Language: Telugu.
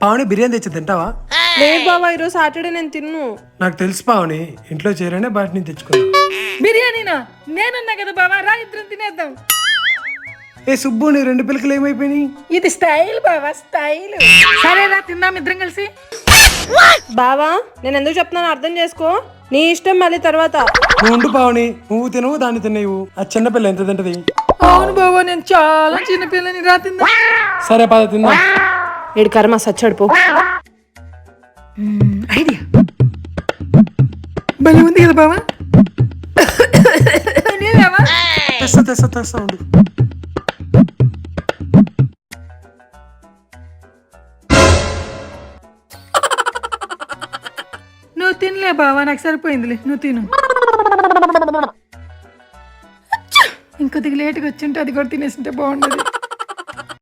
పావని బిర్యానీ తెచ్చి తింటావా? లేదు బావా, ఈరోజు సాటర్డే నేను తిన్ను. నాకు తెలుసు పావని, ఇంట్లో చేరనే బయట నుంచి తెచ్చుకున్నా. బిర్యానీనా? నేనున్నా కదా బావా, రా ఇద్దరం తినేద్దాం. ఏ సుబ్బు, నీ 2 పిల్లకలు ఏమైపోయినాయి? ఇది స్టైల్ బావా, స్టైల్. సరేరా తిందాం ఇద్దరం కలిసి. బావా, నేను ఎందుకు చెప్తున్నాను అర్థం చేసుకో. నీ ఇష్టం, మళ్ళీ తర్వాత. నువ్వు ఉండు పావని, నువ్వు తినవు దాన్ని తినేవు. ఆ చిన్నపిల్ల ఎంత తింటది? అవును బావా, నేను చాలా చిన్నపిల్లని, రా తిందాం. సరే పద తిందాం. ఏడు కర్మ సచ్చాడు పో. ఐడియా భలే ఉంది కదా బావా. లేవా? తెస్తా ఉండు. నువ్వు తినలే బావా, నాకు సరిపోయిందిలే, నువ్వు తిను. ఇంకొద్దిగా లేట్గా వచ్చింటే అది కూడా తినేసింటే బాగుండదు.